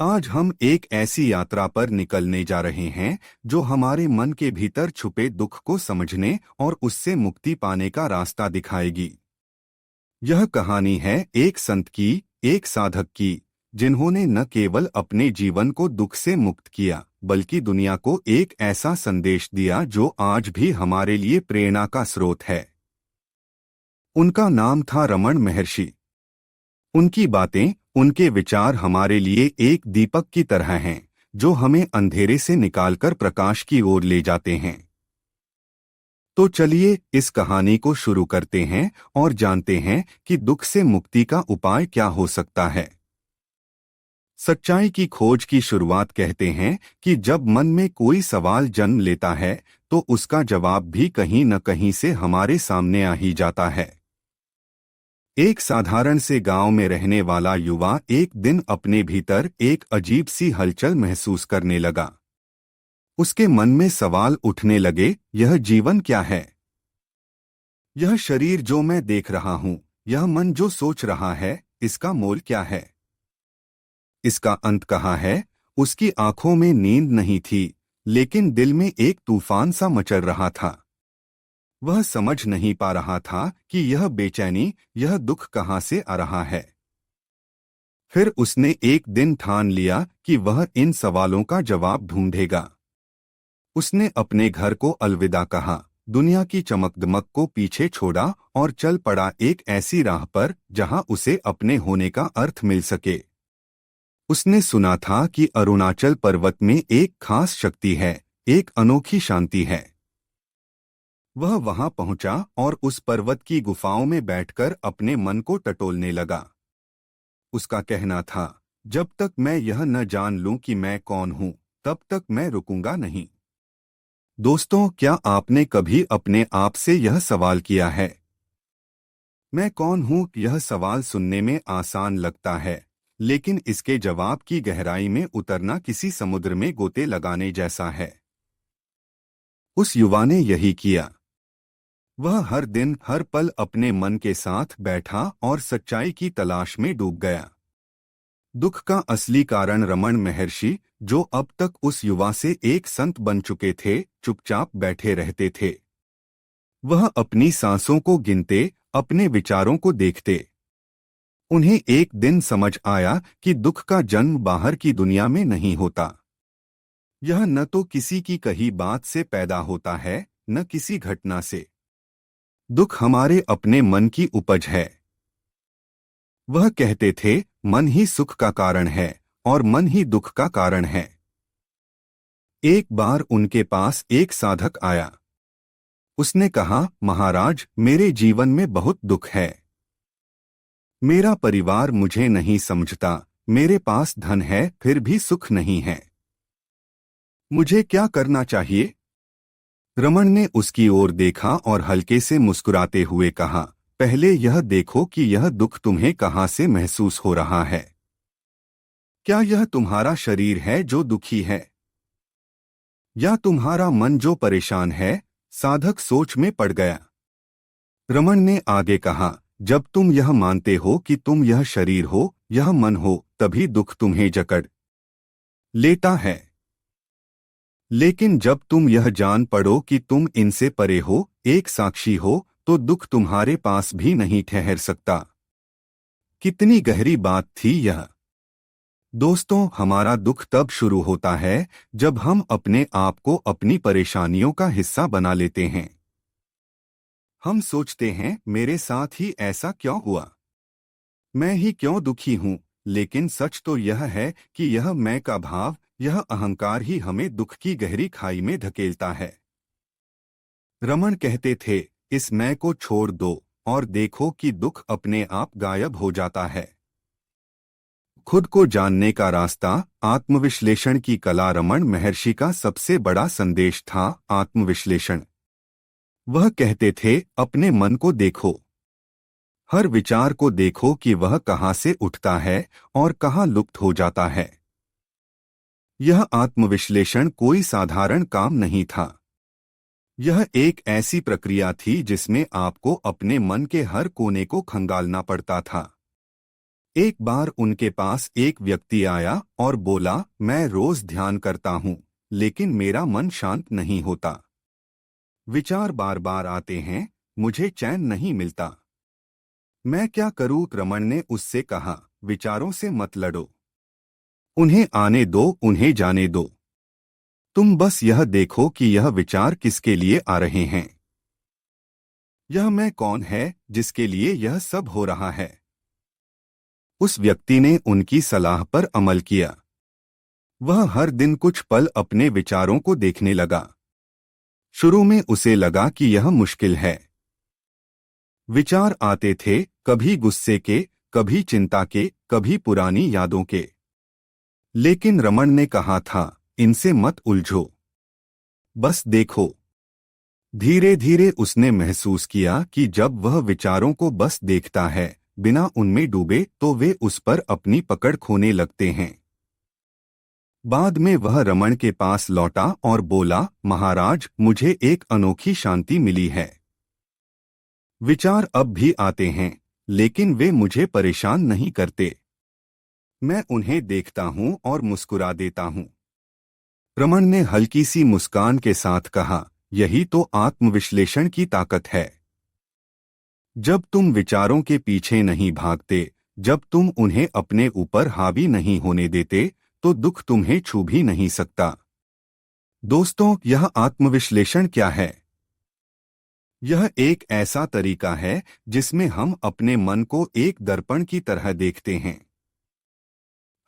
आज हम एक ऐसी यात्रा पर निकलने जा रहे हैं जो हमारे मन के भीतर छुपे दुख को समझने और उससे मुक्ति पाने का रास्ता दिखाएगी। यह कहानी है एक संत की, एक साधक की, जिन्होंने न केवल अपने जीवन को दुख से मुक्त किया बल्कि दुनिया को एक ऐसा संदेश दिया जो आज भी हमारे लिए प्रेरणा का स्रोत है। उनका नाम था रमण महर्षि। उनकी बातें, उनके विचार हमारे लिए एक दीपक की तरह हैं जो हमें अंधेरे से निकालकर प्रकाश की ओर ले जाते हैं। तो चलिए इस कहानी को शुरू करते हैं और जानते हैं कि दुख से मुक्ति का उपाय क्या हो सकता है। सच्चाई की खोज की शुरुआत कहते हैं कि जब मन में कोई सवाल जन्म लेता है तो उसका जवाब भी कहीं न कहीं से हमारे सामने आ ही जाता है। एक साधारण से गांव में रहने वाला युवा एक दिन अपने भीतर एक अजीब सी हलचल महसूस करने लगा। उसके मन में सवाल उठने लगे, यह जीवन क्या है? यह शरीर जो मैं देख रहा हूं, यह मन जो सोच रहा है, इसका मोल क्या है? इसका अंत कहाँ है? उसकी आंखों में नींद नहीं थी, लेकिन दिल में एक तूफान सा मचल रहा था। वह समझ नहीं पा रहा था कि यह बेचैनी, यह दुख कहाँ से आ रहा है। फिर उसने एक दिन ठान लिया कि वह इन सवालों का जवाब ढूंढेगा। उसने अपने घर को अलविदा कहा, दुनिया की चमकदमक को पीछे छोड़ा और चल पड़ा एक ऐसी राह पर जहां उसे अपने होने का अर्थ मिल सके। उसने सुना था कि अरुणाचल पर्वत में एक खास शक्ति है, एक अनोखी शांति है। वह वहां पहुंचा और उस पर्वत की गुफाओं में बैठकर अपने मन को टटोलने लगा। उसका कहना था, जब तक मैं यह न जान लूं कि मैं कौन हूं, तब तक मैं रुकूंगा नहीं। दोस्तों, क्या आपने कभी अपने आप से यह सवाल किया है? मैं कौन हूं? यह सवाल सुनने में आसान लगता है, लेकिन इसके जवाब की गहराई में उतरना किसी समुद्र में गोते लगाने जैसा है। उस युवा ने यही किया। वह हर दिन हर पल अपने मन के साथ बैठा और सच्चाई की तलाश में डूब गया। दुख का असली कारण रमण महर्षि, जो अब तक उस युवा से एक संत बन चुके थे, चुपचाप बैठे रहते थे। वह अपनी सांसों को गिनते, अपने विचारों को देखते। उन्हें एक दिन समझ आया कि दुख का जन्म बाहर की दुनिया में नहीं होता। यह न तो किसी की कही बात से पैदा होता है, न किसी घटना से। दुख हमारे अपने मन की उपज है। वह कहते थे, मन ही सुख का कारण है और मन ही दुख का कारण है। एक बार उनके पास एक साधक आया। उसने कहा, महाराज, मेरे जीवन में बहुत दुख है। मेरा परिवार मुझे नहीं समझता, मेरे पास धन है फिर भी सुख नहीं है। मुझे क्या करना चाहिए? रमण ने उसकी ओर देखा और हल्के से मुस्कुराते हुए कहा, पहले यह देखो कि यह दुख तुम्हें कहाँ से महसूस हो रहा है। क्या यह तुम्हारा शरीर है जो दुखी है, या तुम्हारा मन जो परेशान है? साधक सोच में पड़ गया। रमण ने आगे कहा, जब तुम यह मानते हो कि तुम यह शरीर हो, यह मन हो, तभी दुख तुम्हें जकड़ लेता है। लेकिन जब तुम यह जान पड़ो कि तुम इनसे परे हो, एक साक्षी हो, तो दुख तुम्हारे पास भी नहीं ठहर सकता। कितनी गहरी बात थी यह। दोस्तों, हमारा दुख तब शुरू होता है जब हम अपने आप को अपनी परेशानियों का हिस्सा बना लेते हैं। हम सोचते हैं, मेरे साथ ही ऐसा क्यों हुआ, मैं ही क्यों दुखी हूं? लेकिन सच तो यह है कि यह मैं का भाव, यह अहंकार ही हमें दुख की गहरी खाई में धकेलता है। रमण कहते थे, इस मैं को छोड़ दो और देखो कि दुख अपने आप गायब हो जाता है। खुद को जानने का रास्ता, आत्मविश्लेषण की कला। रमण महर्षि का सबसे बड़ा संदेश था आत्मविश्लेषण। वह कहते थे, अपने मन को देखो, हर विचार को देखो कि वह कहाँ से उठता है और कहाँ लुप्त हो जाता है। यह आत्मविश्लेषण कोई साधारण काम नहीं था। यह एक ऐसी प्रक्रिया थी जिसमें आपको अपने मन के हर कोने को खंगालना पड़ता था। एक बार उनके पास एक व्यक्ति आया और बोला, मैं रोज ध्यान करता हूँ, लेकिन मेरा मन शांत नहीं होता। विचार बार बार आते हैं, मुझे चैन नहीं मिलता। मैं क्या करूं? रमन ने उससे कहा, विचारों से मत लड़ो। उन्हें आने दो, उन्हें जाने दो। तुम बस यह देखो कि यह विचार किसके लिए आ रहे हैं। यह मैं कौन है जिसके लिए यह सब हो रहा है? उस व्यक्ति ने उनकी सलाह पर अमल किया। वह हर दिन कुछ पल अपने विचारों को देखने लगा। शुरू में उसे लगा कि यह मुश्किल है। विचार आते थे, कभी गुस्से के, कभी चिंता के, कभी पुरानी यादों के। लेकिन रमन ने कहा था, इनसे मत उलझो, बस देखो। धीरे धीरे उसने महसूस किया कि जब वह विचारों को बस देखता है, बिना उनमें डूबे, तो वे उस पर अपनी पकड़ खोने लगते हैं। बाद में वह रमन के पास लौटा और बोला, महाराज, मुझे एक अनोखी शांति मिली है। विचार अब भी आते हैं, लेकिन वे मुझे परेशान नहीं करते। मैं उन्हें देखता हूं और मुस्कुरा देता हूं। रमन ने हल्की सी मुस्कान के साथ कहा, यही तो आत्मविश्लेषण की ताकत है। जब तुम विचारों के पीछे नहीं भागते, जब तुम उन्हें अपने ऊपर हावी नहीं होने देते, तो दुख तुम्हें छू भी नहीं सकता। दोस्तों, यह आत्मविश्लेषण क्या है? यह एक ऐसा तरीका है जिसमें हम अपने मन को एक दर्पण की तरह देखते हैं।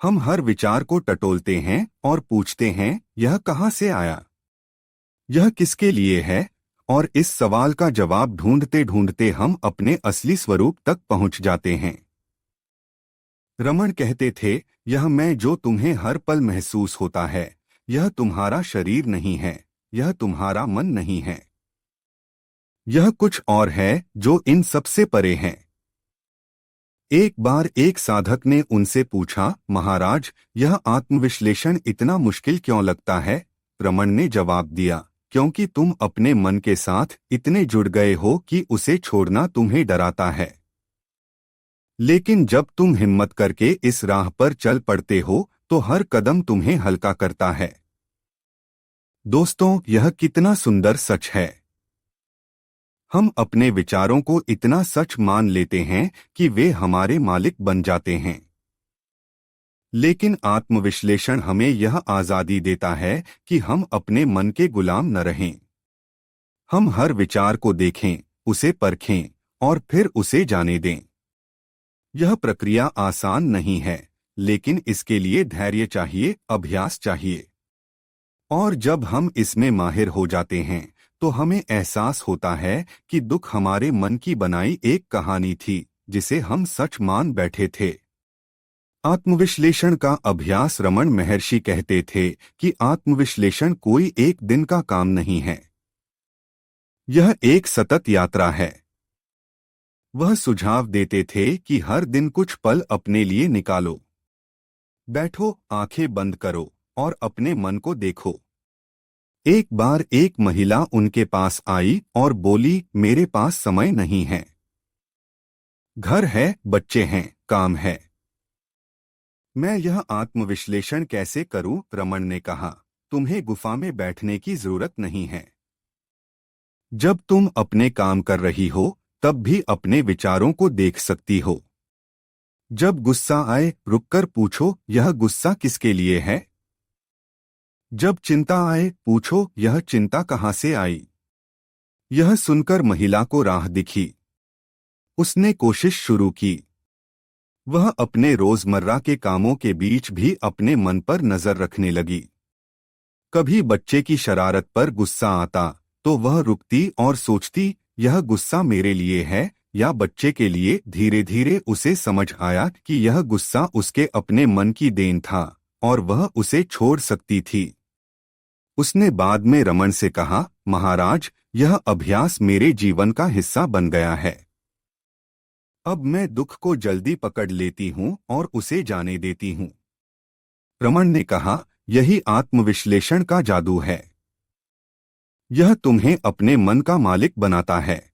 हम हर विचार को टटोलते हैं और पूछते हैं, यह कहाँ से आया? यह किसके लिए है? और इस सवाल का जवाब ढूंढते ढूंढते हम अपने असली स्वरूप तक पहुंच जाते हैं। रमन कहते थे, यह मैं जो तुम्हें हर पल महसूस होता है, यह तुम्हारा शरीर नहीं है, यह तुम्हारा मन नहीं है। यह कुछ और है जो इन सबसे परे है। एक बार एक साधक ने उनसे पूछा, महाराज, यह आत्मविश्लेषण इतना मुश्किल क्यों लगता है? रमन ने जवाब दिया, क्योंकि तुम अपने मन के साथ इतने जुड़ गए हो कि उसे छोड़ना तुम्हें डराता है। लेकिन जब तुम हिम्मत करके इस राह पर चल पड़ते हो, तो हर कदम तुम्हें हल्का करता है। दोस्तों, यह कितना सुंदर सच है। हम अपने विचारों को इतना सच मान लेते हैं कि वे हमारे मालिक बन जाते हैं। लेकिन आत्मविश्लेषण हमें यह आज़ादी देता है कि हम अपने मन के गुलाम न रहें। हम हर विचार को देखें, उसे परखें और फिर उसे जाने दें। यह प्रक्रिया आसान नहीं है, लेकिन इसके लिए धैर्य चाहिए, अभ्यास चाहिए। और जब हम इसमें माहिर हो जाते हैं, तो हमें एहसास होता है कि दुख हमारे मन की बनाई एक कहानी थी, जिसे हम सच मान बैठे थे। आत्मविश्लेषण का अभ्यास, रमन महर्षि कहते थे कि आत्मविश्लेषण कोई एक दिन का काम नहीं है। यह एक सतत यात्रा है। वह सुझाव देते थे कि हर दिन कुछ पल अपने लिए निकालो। बैठो, आंखें बंद करो और अपने मन को देखो। एक बार एक महिला उनके पास आई और बोली, मेरे पास समय नहीं है। घर है, बच्चे हैं, काम है। मैं यह आत्मविश्लेषण कैसे करूं? रमन ने कहा, तुम्हें गुफा में बैठने की जरूरत नहीं है। जब तुम अपने काम कर रही हो, तब भी अपने विचारों को देख सकती हो। जब गुस्सा आए, रुककर पूछो, यह गुस्सा किसके लिए है? जब चिंता आए, पूछो, यह चिंता कहाँ से आई? यह सुनकर महिला को राह दिखी। उसने कोशिश शुरू की। वह अपने रोजमर्रा के कामों के बीच भी अपने मन पर नजर रखने लगी। कभी बच्चे की शरारत पर गुस्सा आता, तो वह रुकती और सोचती, यह गुस्सा मेरे लिए है या बच्चे के लिए? धीरे धीरे उसे समझ आया कि यह गुस्सा उसके अपने मन की देन था और वह उसे छोड़ सकती थी। उसने बाद में रमन से कहा, महाराज, यह अभ्यास मेरे जीवन का हिस्सा बन गया है। अब मैं दुख को जल्दी पकड़ लेती हूँ और उसे जाने देती हूँ। रमन ने कहा, यही आत्मविश्लेषण का जादू है। यह तुम्हें अपने मन का मालिक बनाता है।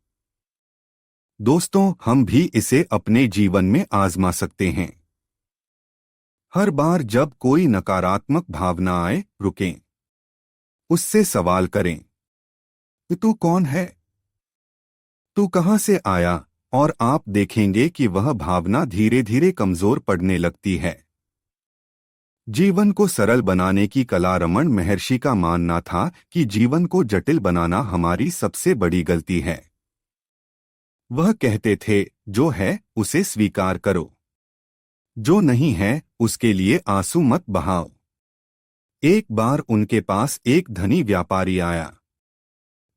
दोस्तों, हम भी इसे अपने जीवन में आजमा सकते हैं। हर बार जब कोई नकारात्मक भावना आए, रुकें। उससे सवाल करें, कि तू कौन है? तू कहां से आया? और आप देखेंगे कि वह भावना धीरे धीरे कमजोर पड़ने लगती है। जीवन को सरल बनाने की कला। रमन महर्षि का मानना था कि जीवन को जटिल बनाना हमारी सबसे बड़ी गलती है। वह कहते थे, जो है उसे स्वीकार करो, जो नहीं है उसके लिए आंसू मत बहाओ। एक बार उनके पास एक धनी व्यापारी आया।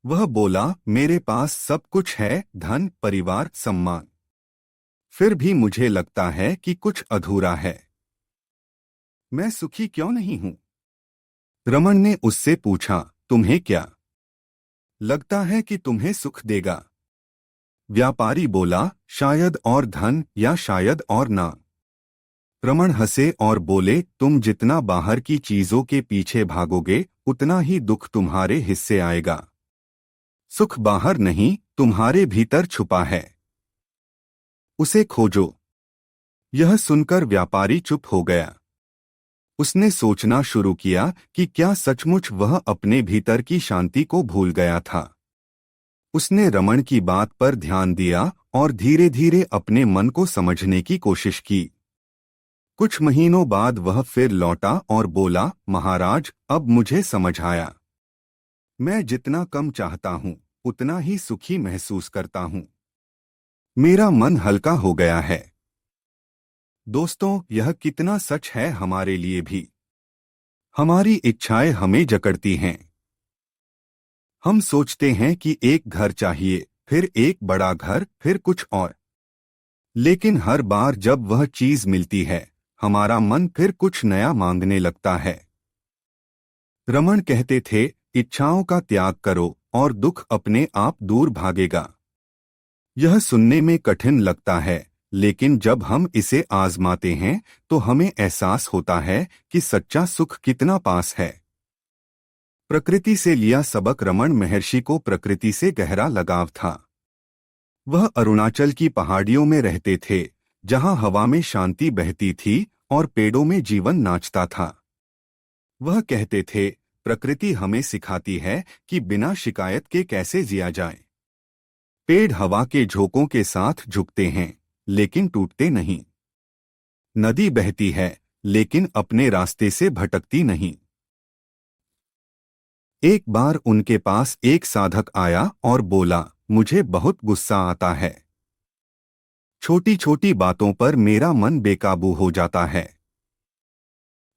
वह बोला, मेरे पास सब कुछ है, धन, परिवार, सम्मान, फिर भी मुझे लगता है कि कुछ अधूरा है। मैं सुखी क्यों नहीं हूं? रमन ने उससे पूछा, तुम्हें क्या लगता है कि तुम्हें सुख देगा? व्यापारी बोला, शायद और धन, या शायद और ना। रमन हंसे और बोले, तुम जितना बाहर की चीजों के पीछे भागोगे, उतना ही दुख तुम्हारे हिस्से आएगा। सुख बाहर नहीं, तुम्हारे भीतर छुपा है, उसे खोजो। यह सुनकर व्यापारी चुप हो गया। उसने सोचना शुरू किया कि क्या सचमुच वह अपने भीतर की शांति को भूल गया था। उसने रमन की बात पर ध्यान दिया और धीरे धीरे अपने मन को समझने की कोशिश की। कुछ महीनों बाद वह फिर लौटा और बोला, महाराज, अब मुझे समझ आया। मैं जितना कम चाहता हूँ, उतना ही सुखी महसूस करता हूँ। मेरा मन हल्का हो गया है। दोस्तों, यह कितना सच है हमारे लिए भी। हमारी इच्छाएं हमें जकड़ती हैं। हम सोचते हैं कि एक घर चाहिए, फिर एक बड़ा घर, फिर कुछ और। लेकिन हर बार जब वह चीज मिलती है, हमारा मन फिर कुछ नया मांगने लगता है। रमन कहते थे, इच्छाओं का त्याग करो और दुख अपने आप दूर भागेगा। यह सुनने में कठिन लगता है, लेकिन जब हम इसे आजमाते हैं तो हमें एहसास होता है कि सच्चा सुख कितना पास है। प्रकृति से लिया सबक। रमन महर्षि को प्रकृति से गहरा लगाव था। वह अरुणाचल की पहाड़ियों में रहते थे, जहां हवा में शांति बहती थी और पेड़ों में जीवन नाचता था। वह कहते थे, प्रकृति हमें सिखाती है कि बिना शिकायत के कैसे जिया जाए। पेड़ हवा के झोंकों के साथ झुकते हैं, लेकिन टूटते नहीं। नदी बहती है, लेकिन अपने रास्ते से भटकती नहीं। एक बार उनके पास एक साधक आया और बोला, मुझे बहुत गुस्सा आता है। छोटी छोटी बातों पर मेरा मन बेकाबू हो जाता है।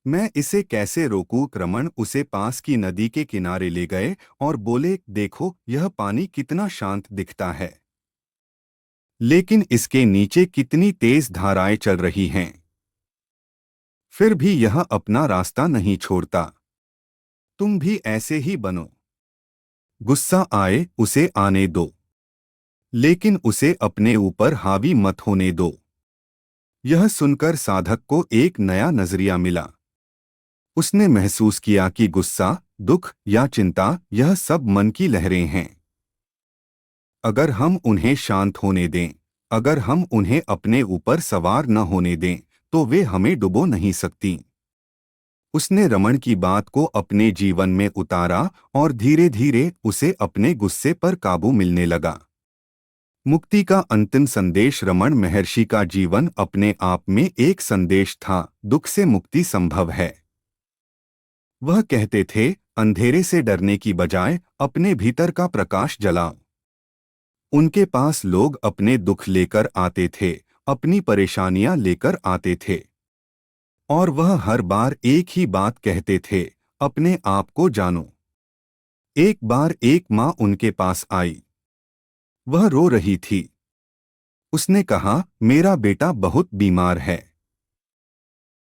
मैं इसे कैसे रोकूं? रमन उसे पास की नदी के किनारे ले गए और बोले, देखो, यह पानी कितना शांत दिखता है, लेकिन इसके नीचे कितनी तेज धाराएं चल रही हैं। फिर भी यह अपना रास्ता नहीं छोड़ता। तुम भी ऐसे ही बनो। गुस्सा आए, उसे आने दो, लेकिन उसे अपने ऊपर हावी मत होने दो। यह सुनकर साधक को एक नया नजरिया मिला। उसने महसूस किया कि गुस्सा, दुख या चिंता, यह सब मन की लहरें हैं। अगर हम उन्हें शांत होने दें, अगर हम उन्हें अपने ऊपर सवार न होने दें, तो वे हमें डुबो नहीं सकती। उसने रमन की बात को अपने जीवन में उतारा और धीरे धीरे उसे अपने गुस्से पर काबू मिलने लगा। मुक्ति का अंतिम संदेश। रमन महर्षि का जीवन अपने आप में एक संदेश था, दुख से मुक्ति संभव है। वह कहते थे, अंधेरे से डरने की बजाय अपने भीतर का प्रकाश जलाओ। उनके पास लोग अपने दुख लेकर आते थे, अपनी परेशानियां लेकर आते थे, और वह हर बार एक ही बात कहते थे, अपने आप को जानो। एक बार एक माँ उनके पास आई। वह रो रही थी। उसने कहा, मेरा बेटा बहुत बीमार है।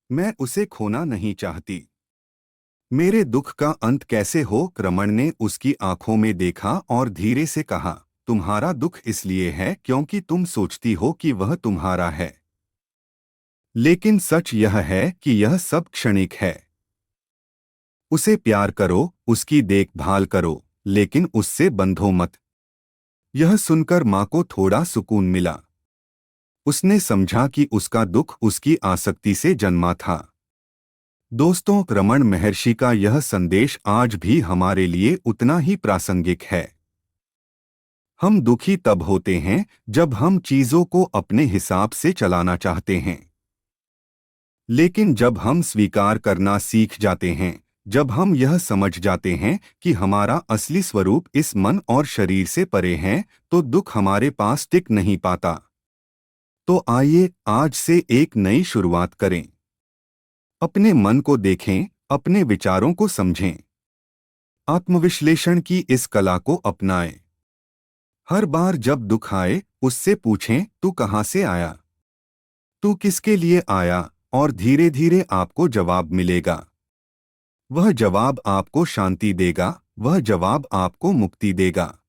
मैं उसे खोना नहीं चाहती। मेरे दुख का अंत कैसे हो? रमन ने उसकी आंखों में देखा और धीरे से कहा, तुम्हारा दुख इसलिए है क्योंकि तुम सोचती हो कि वह तुम्हारा है। लेकिन सच यह है कि यह सब क्षणिक है। उसे प्यार करो, उसकी देखभाल करो, लेकिन उससे बंधो मत। यह सुनकर माँ को थोड़ा सुकून मिला। उसने समझा कि उसका दुख उसकी आसक्ति से जन्मा था। दोस्तों, रमण महर्षि का यह संदेश आज भी हमारे लिए उतना ही प्रासंगिक है। हम दुखी तब होते हैं जब हम चीजों को अपने हिसाब से चलाना चाहते हैं। लेकिन जब हम स्वीकार करना सीख जाते हैं, जब हम यह समझ जाते हैं कि हमारा असली स्वरूप इस मन और शरीर से परे है, तो दुख हमारे पास टिक नहीं पाता। तो आइए आज से एक नई शुरुआत करें। अपने मन को देखें, अपने विचारों को समझें। आत्मविश्लेषण की इस कला को अपनाएं। हर बार जब दुख आए, उससे पूछें, तू कहाँ से आया? तू किसके लिए आया? और धीरे धीरे आपको जवाब मिलेगा। वह जवाब आपको शांति देगा, वह जवाब आपको मुक्ति देगा।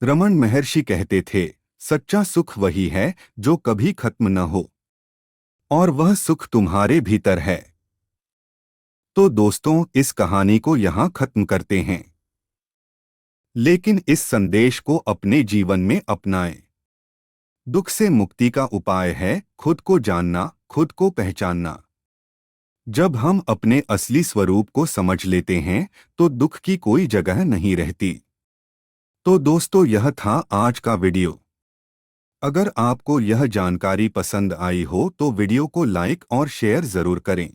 रमण महर्षि कहते थे, सच्चा सुख वही है जो कभी खत्म न हो, और वह सुख तुम्हारे भीतर है। तो दोस्तों, इस कहानी को यहाँ खत्म करते हैं, लेकिन इस संदेश को अपने जीवन में अपनाएं। दुख से मुक्ति का उपाय है खुद को जानना, खुद को पहचानना। जब हम अपने असली स्वरूप को समझ लेते हैं, तो दुख की कोई जगह नहीं रहती। तो दोस्तों, यह था आज का वीडियो। अगर आपको यह जानकारी पसंद आई हो तो वीडियो को लाइक और शेयर जरूर करें।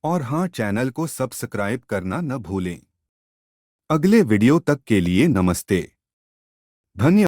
और हाँ, चैनल को सब्सक्राइब करना न भूलें। अगले वीडियो तक के लिए नमस्ते। धन्यवाद।